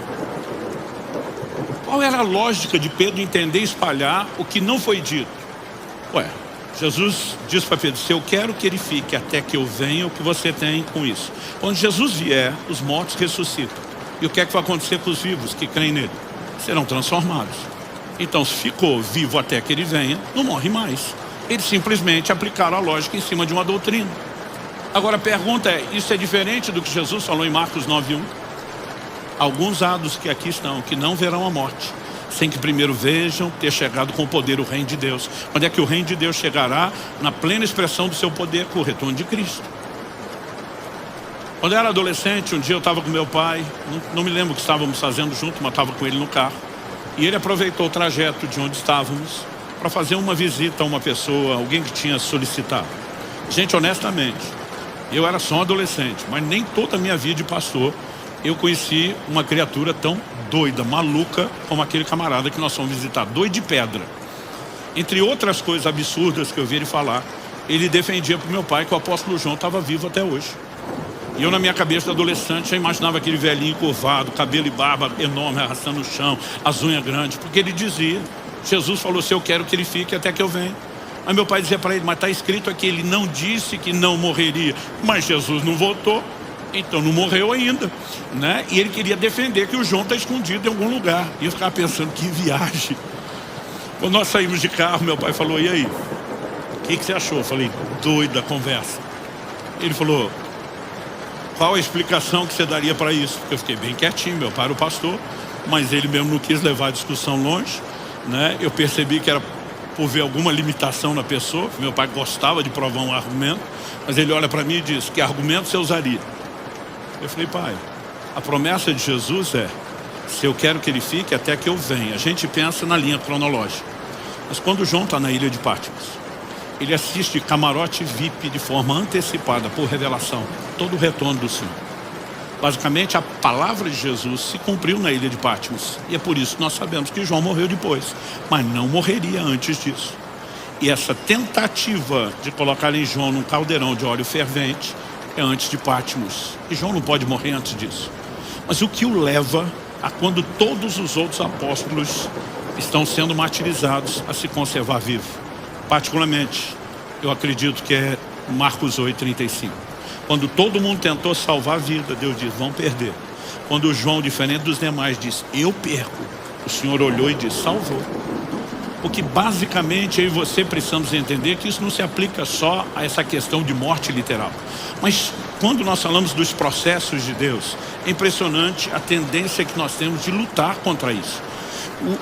Qual era a lógica de Pedro entender e espalhar o que não foi dito? Ué, Jesus diz para Pedro, se eu quero que ele fique até que eu venha, o que você tem com isso? Quando Jesus vier, os mortos ressuscitam. E o que é que vai acontecer com os vivos que creem nele? Serão transformados. Então, se ficou vivo até que ele venha, não morre mais. Eles simplesmente aplicaram a lógica em cima de uma doutrina. Agora a pergunta é, isso é diferente do que Jesus falou em Marcos 9:1? Alguns há dos que aqui estão, que não verão a morte, sem que primeiro vejam ter chegado com o poder o reino de Deus. Quando é que o reino de Deus chegará? Na plena expressão do seu poder, com o retorno de Cristo. Quando eu era adolescente, um dia eu estava com meu pai, não me lembro o que estávamos fazendo junto, mas estava com ele no carro. E ele aproveitou o trajeto de onde estávamos para fazer uma visita a uma pessoa, alguém que tinha solicitado. Gente, honestamente, eu era só um adolescente, mas nem toda a minha vida de pastor eu conheci uma criatura tão doida, maluca, como aquele camarada que nós fomos visitar, doido de pedra. Entre outras coisas absurdas que eu vi ele falar, ele defendia para o meu pai que o apóstolo João estava vivo até hoje. E eu, na minha cabeça de adolescente, já imaginava aquele velhinho curvado, cabelo e barba enorme, arrastando no chão, as unhas grandes, porque ele dizia, Jesus falou, se eu quero que ele fique até que eu venha. Aí meu pai dizia para ele, mas está escrito aqui, ele não disse que não morreria, mas Jesus não voltou, então não morreu ainda, né? E ele queria defender que o João está escondido em algum lugar. E eu ficava pensando, que viagem. Quando nós saímos de carro, meu pai falou, e aí? O que você achou? Eu falei, doida a conversa. Ele falou, qual a explicação que você daria para isso? Porque eu fiquei bem quietinho, meu pai era o pastor, mas ele mesmo não quis levar a discussão longe, né? Eu percebi que era por ver alguma limitação na pessoa. Meu pai gostava de provar um argumento, mas ele olha para mim e diz, que argumento você usaria? Eu falei, pai, a promessa de Jesus é, se eu quero que ele fique até que eu venha. A gente pensa na linha cronológica, mas quando João está na ilha de Patmos, ele assiste camarote VIP de forma antecipada, por revelação, todo o retorno do Senhor. Basicamente, a palavra de Jesus se cumpriu na ilha de Patmos. E é por isso que nós sabemos que João morreu depois, mas não morreria antes disso. E essa tentativa de colocar em João num caldeirão de óleo fervente é antes de Patmos. E João não pode morrer antes disso. Mas o que o leva a, quando todos os outros apóstolos estão sendo martirizados, a se conservar vivo? Particularmente, eu acredito que é Marcos 8:35. Quando todo mundo tentou salvar a vida, Deus diz, vão perder. Quando João, diferente dos demais, diz, eu perco, o Senhor olhou e disse, salvou. O que basicamente eu e você precisamos entender que isso não se aplica só a essa questão de morte literal. Mas quando nós falamos dos processos de Deus, é impressionante a tendência que nós temos de lutar contra isso.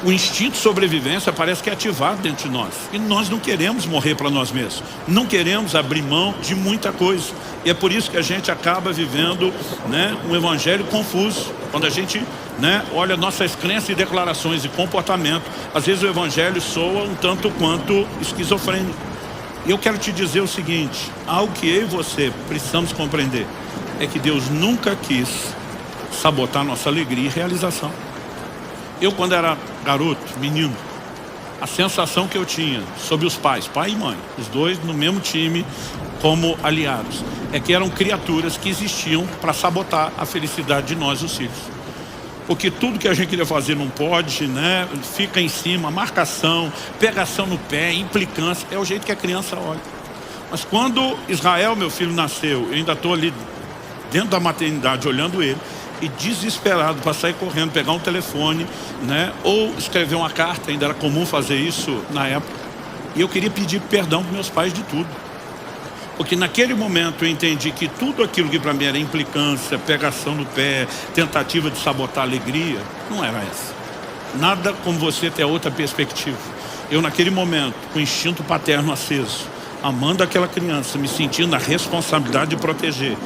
O instinto de sobrevivência parece que é ativado dentro de nós. E nós não queremos morrer para nós mesmos. Não queremos abrir mão de muita coisa. E é por isso que a gente acaba vivendo, né, um evangelho confuso. Quando a gente, né, olha nossas crenças e declarações e comportamento, às vezes o evangelho soa um tanto quanto esquizofrênico. E eu quero te dizer o seguinte, algo que eu e você precisamos compreender, é que Deus nunca quis sabotar nossa alegria e realização. Eu, quando era garoto, menino, a sensação que eu tinha sobre os pais, pai e mãe, os dois no mesmo time como aliados, é que eram criaturas que existiam para sabotar a felicidade de nós, os filhos. Porque tudo que a gente queria fazer não pode, né? Fica em cima, marcação, pegação no pé, implicância, é o jeito que a criança olha. Mas quando Israel, meu filho, nasceu, eu ainda estou ali dentro da maternidade olhando ele, e desesperado para sair correndo, pegar um telefone, né, ou escrever uma carta, ainda era comum fazer isso na época. E eu queria pedir perdão para meus pais de tudo. Porque naquele momento eu entendi que tudo aquilo que para mim era implicância, pegação no pé, tentativa de sabotar a alegria, não era essa. Nada como você ter outra perspectiva. Eu naquele momento, com o instinto paterno aceso, amando aquela criança, me sentindo a responsabilidade de proteger,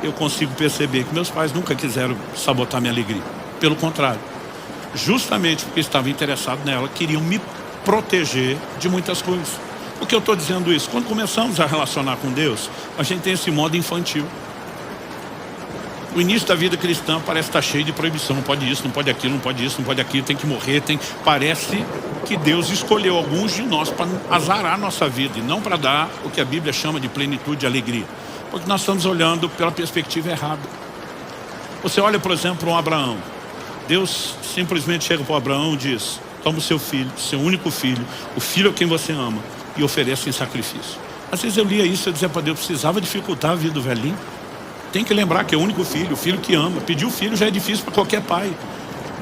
eu consigo perceber que meus pais nunca quiseram sabotar minha alegria. Pelo contrário, justamente porque estavam interessados nela, queriam me proteger de muitas coisas. Por que eu estou dizendo isso? Quando começamos a relacionar com Deus, a gente tem esse modo infantil. O início da vida cristã parece estar cheio de proibição. Não pode isso, não pode aquilo, não pode isso, não pode aquilo, tem que morrer, tem... Parece que Deus escolheu alguns de nós para azarar a nossa vida e não para dar o que a Bíblia chama de plenitude e alegria. Porque nós estamos olhando pela perspectiva errada. Você olha, por exemplo, um Abraão. Deus simplesmente chega para o Abraão e diz: toma o seu filho, seu único filho, o filho a quem você ama, e ofereça em sacrifício. Às vezes eu lia isso e dizia para Deus, precisava dificultar a vida do velhinho. Tem que lembrar que é o único filho, o filho que ama. Pedir o filho já é difícil para qualquer pai.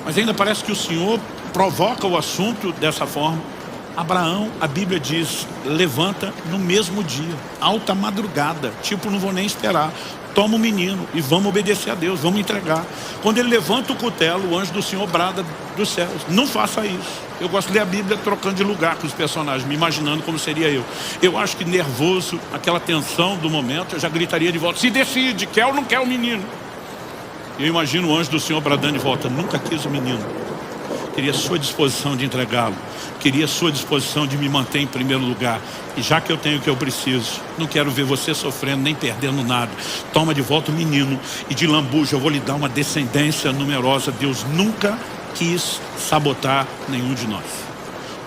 Mas ainda parece que o Senhor provoca o assunto dessa forma. Abraão, a Bíblia diz, levanta no mesmo dia, alta madrugada, tipo, não vou nem esperar, toma o menino e vamos obedecer a Deus, vamos entregar. Quando ele levanta o cutelo, o anjo do Senhor brada dos céus, não faça isso. Eu gosto de ler a Bíblia trocando de lugar com os personagens, me imaginando como seria eu. Eu acho que nervoso, aquela tensão do momento, eu já gritaria de volta, se decide, quer ou não quer o menino? Eu imagino o anjo do Senhor bradando de volta, nunca quis o menino. Queria a sua disposição de entregá-lo. Queria a sua disposição de me manter em primeiro lugar. E já que eu tenho o que eu preciso, não quero ver você sofrendo nem perdendo nada. Toma de volta o menino e de lambuja eu vou lhe dar uma descendência numerosa. Deus nunca quis sabotar nenhum de nós.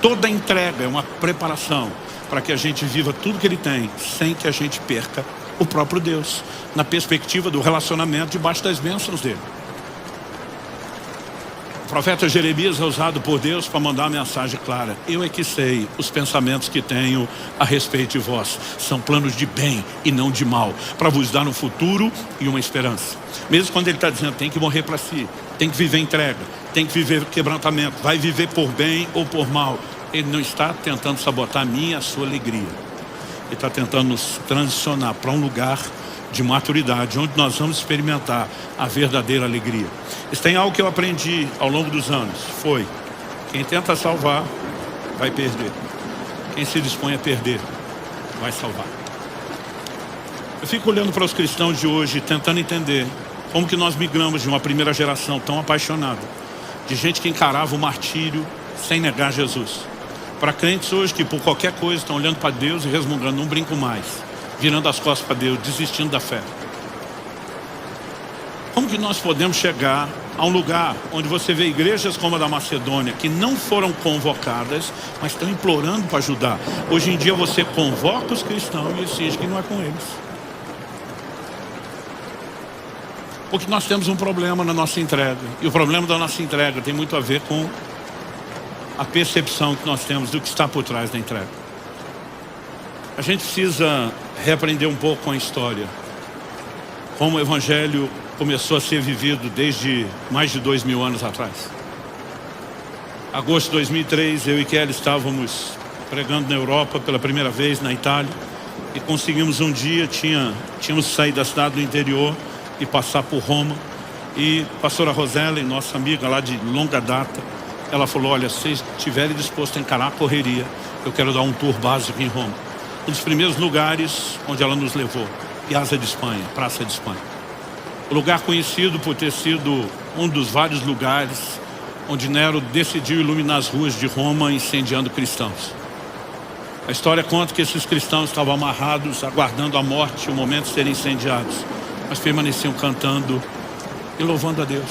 Toda entrega é uma preparação para que a gente viva tudo que Ele tem, sem que a gente perca o próprio Deus, na perspectiva do relacionamento debaixo das bênçãos dEle. O profeta Jeremias é usado por Deus para mandar uma mensagem clara. Eu é que sei os pensamentos que tenho a respeito de vós. São planos de bem e não de mal, para vos dar um futuro e uma esperança. Mesmo quando ele está dizendo, tem que morrer para si, tem que viver entrega, tem que viver quebrantamento, vai viver por bem ou por mal. Ele não está tentando sabotar a minha e a sua alegria. Ele está tentando nos transicionar para um lugar de maturidade, onde nós vamos experimentar a verdadeira alegria. Isso tem algo que eu aprendi ao longo dos anos. Foi, quem tenta salvar, vai perder. Quem se dispõe a perder, vai salvar. Eu fico olhando para os cristãos de hoje, tentando entender como que nós migramos de uma primeira geração tão apaixonada, de gente que encarava o martírio sem negar Jesus, para crentes hoje que por qualquer coisa estão olhando para Deus e resmungando, não brinco mais, virando as costas para Deus, desistindo da fé. Como que nós podemos chegar a um lugar onde você vê igrejas como a da Macedônia, que não foram convocadas, mas estão implorando para ajudar? Hoje em dia você convoca os cristãos e exige que não é com eles. Porque nós temos um problema na nossa entrega. E o problema da nossa entrega tem muito a ver com a percepção que nós temos do que está por trás da entrega. A gente precisa reaprender um pouco com a história. Como o Evangelho começou a ser vivido desde mais de 2000 anos atrás. Agosto de 2003, eu e Kelly estávamos pregando na Europa pela primeira vez, na Itália, e conseguimos um dia, tínhamos saído da cidade do interior e passar por Roma, e a pastora Roseli, nossa amiga lá de longa data, ela falou: olha, se vocês estiverem dispostos a encarar a correria, eu quero dar um tour básico em Roma. Um dos primeiros lugares onde ela nos levou, Piazza de Espanha, Praça de Espanha. O lugar conhecido por ter sido um dos vários lugares onde Nero decidiu iluminar as ruas de Roma incendiando cristãos. A história conta que esses cristãos estavam amarrados, aguardando a morte, o momento de serem incendiados, mas permaneciam cantando e louvando a Deus.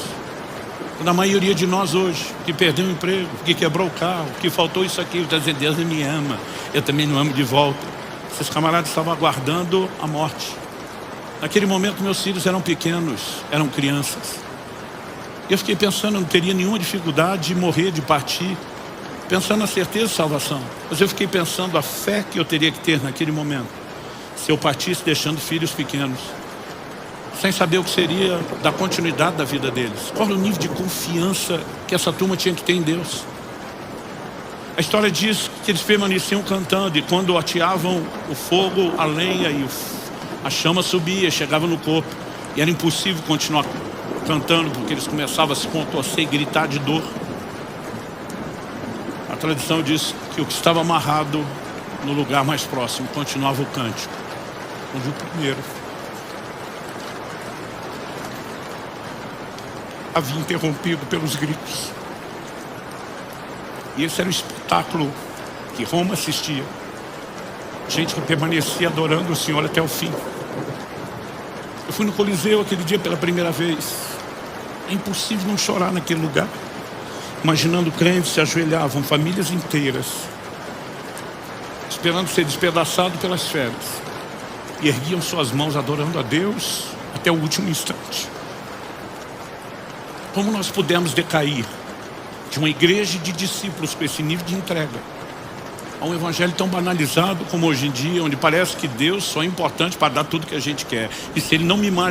Quando a maioria de nós hoje, que perdeu o emprego, que quebrou o carro, que faltou isso aqui, está dizendo: Deus não me ama, eu também não amo de volta. Esses camaradas estavam aguardando a morte. Naquele momento meus filhos eram pequenos, eram crianças. Eu fiquei pensando, eu não teria nenhuma dificuldade de morrer, de partir, pensando na certeza de salvação. Mas eu fiquei pensando a fé que eu teria que ter naquele momento, se eu partisse deixando filhos pequenos, sem saber o que seria da continuidade da vida deles. Qual o nível de confiança que essa turma tinha que ter em Deus? A história diz que eles permaneciam cantando, e quando ateavam o fogo, a lenha e a chama subia, chegava no corpo, e era impossível continuar cantando, porque eles começavam a se contorcer e gritar de dor. A tradição diz que o que estava amarrado no lugar mais próximo continuava o cântico, onde o primeiro havia interrompido pelos gritos. E esse era o espetáculo que Roma assistia. Gente que permanecia adorando o Senhor até o fim. Eu fui no Coliseu aquele dia pela primeira vez. É impossível não chorar naquele lugar. Imaginando crentes se ajoelhavam, famílias inteiras, esperando ser despedaçado pelas feras, e erguiam suas mãos adorando a Deus até o último instante. Como nós pudemos decair de uma igreja de discípulos com esse nível de entrega a um evangelho tão banalizado como hoje em dia, onde parece que Deus só é importante para dar tudo que a gente quer, e se Ele não mimar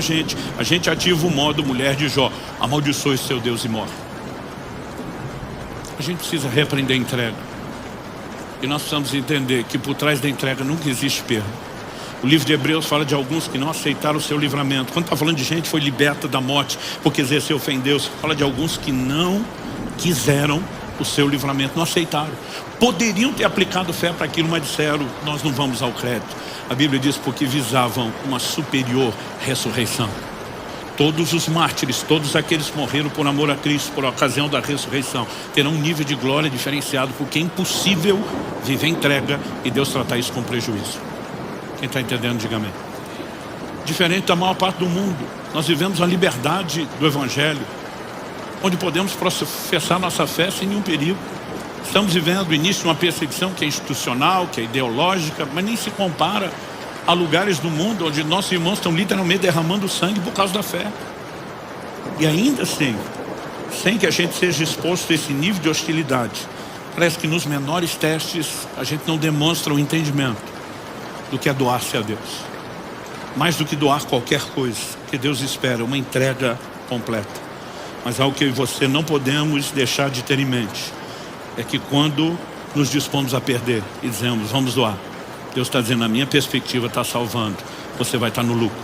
a gente ativa o modo mulher de Jó: amaldiçoe seu Deus e morre. A gente precisa reaprender a entrega, e nós precisamos entender que por trás da entrega nunca existe perda. O livro de Hebreus fala de alguns que não aceitaram o seu livramento. Quando está falando de gente que foi liberta da morte porque exerceu fé em Deus, fala de alguns que não quiseram o seu livramento, não aceitaram. Poderiam ter aplicado fé para aquilo, mas disseram: nós não vamos ao crédito. A Bíblia diz: porque visavam uma superior ressurreição. Todos os mártires, todos aqueles que morreram por amor a Cristo, por ocasião da ressurreição, terão um nível de glória diferenciado, porque é impossível viver entrega e Deus tratar isso com prejuízo. Quem está entendendo, diga amém. Diferente da maior parte do mundo, nós vivemos a liberdade do Evangelho, onde podemos professar nossa fé sem nenhum perigo. Estamos vivendo o início de uma perseguição que é institucional, que é ideológica, mas nem se compara a lugares do mundo onde nossos irmãos estão literalmente derramando sangue por causa da fé. E ainda assim, sem que a gente seja exposto a esse nível de hostilidade, parece que nos menores testes a gente não demonstra o entendimento do que é doar-se a Deus. Mais do que doar qualquer coisa, que Deus espera uma entrega completa. Mas algo que eu e você não podemos deixar de ter em mente é que quando nos dispomos a perder e dizemos: vamos doar, Deus está dizendo: a minha perspectiva está salvando, você vai estar no lucro.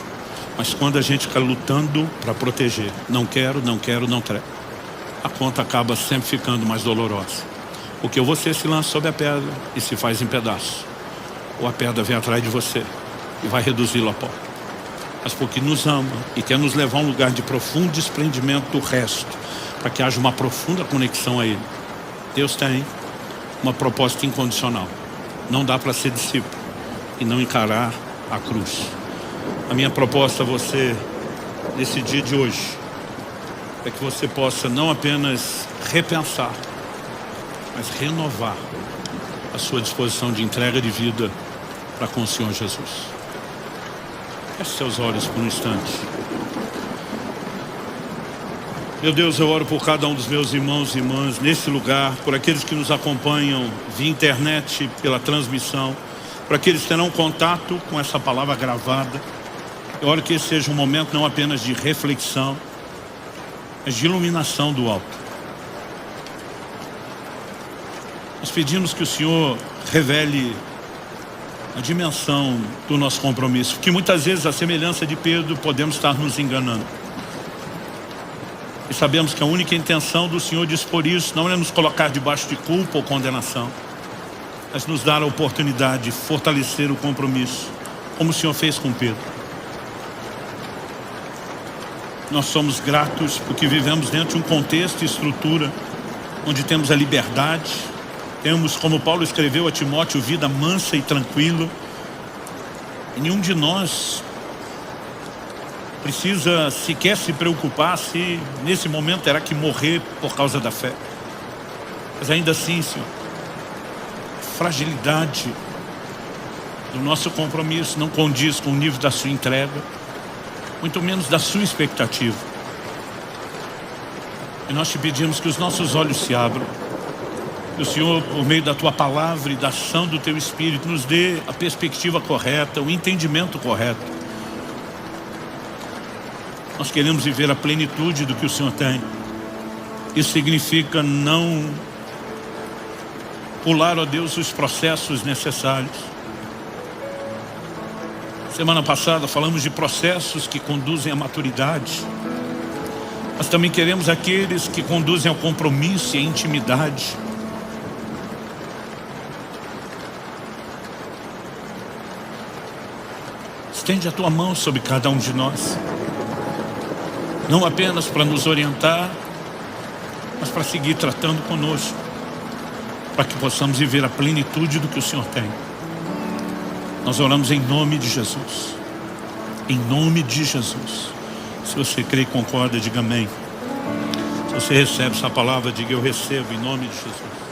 Mas quando a gente fica lutando para proteger, não quero, a conta acaba sempre ficando mais dolorosa. Porque você se lança sobre a pedra e se faz em pedaços, ou a pedra vem atrás de você e vai reduzi-lo a pó. Mas porque nos ama e quer nos levar a um lugar de profundo desprendimento do resto, para que haja uma profunda conexão a Ele. Deus tem uma proposta incondicional. Não dá para ser discípulo e não encarar a cruz. A minha proposta a você nesse dia de hoje é que você possa não apenas repensar, mas renovar a sua disposição de entrega de vida para com o Senhor Jesus. Feche seus olhos por um instante. Meu Deus, eu oro por cada um dos meus irmãos e irmãs nesse lugar, por aqueles que nos acompanham via internet, pela transmissão, por aqueles que terão contato com essa palavra gravada. Eu oro que esse seja um momento não apenas de reflexão, mas de iluminação do alto. Nós pedimos que o Senhor revele a dimensão do nosso compromisso, porque muitas vezes, à semelhança de Pedro, podemos estar nos enganando. E sabemos que a única intenção do Senhor dispor isso não é nos colocar debaixo de culpa ou condenação, mas nos dar a oportunidade de fortalecer o compromisso, como o Senhor fez com Pedro. Nós somos gratos porque vivemos dentro de um contexto e estrutura onde temos a liberdade, temos, como Paulo escreveu a Timóteo, vida mansa e tranquila. E nenhum de nós precisa sequer se preocupar se nesse momento terá que morrer por causa da fé. Mas ainda assim, Senhor, a fragilidade do nosso compromisso não condiz com o nível da sua entrega, muito menos da sua expectativa. E nós te pedimos que os nossos olhos se abram, que o Senhor, por meio da tua palavra e da ação do teu Espírito, nos dê a perspectiva correta, o entendimento correto. Nós queremos viver a plenitude do que o Senhor tem. Isso significa não pular, ó Deus, os processos necessários. Semana passada falamos de processos que conduzem à maturidade. Mas também queremos aqueles que conduzem ao compromisso e à intimidade. Estende a tua mão sobre cada um de nós, não apenas para nos orientar, mas para seguir tratando conosco, para que possamos viver a plenitude do que o Senhor tem. Nós oramos em nome de Jesus. Em nome de Jesus. Se você crê e concorda, diga amém. Se você recebe essa palavra, diga eu recebo em nome de Jesus.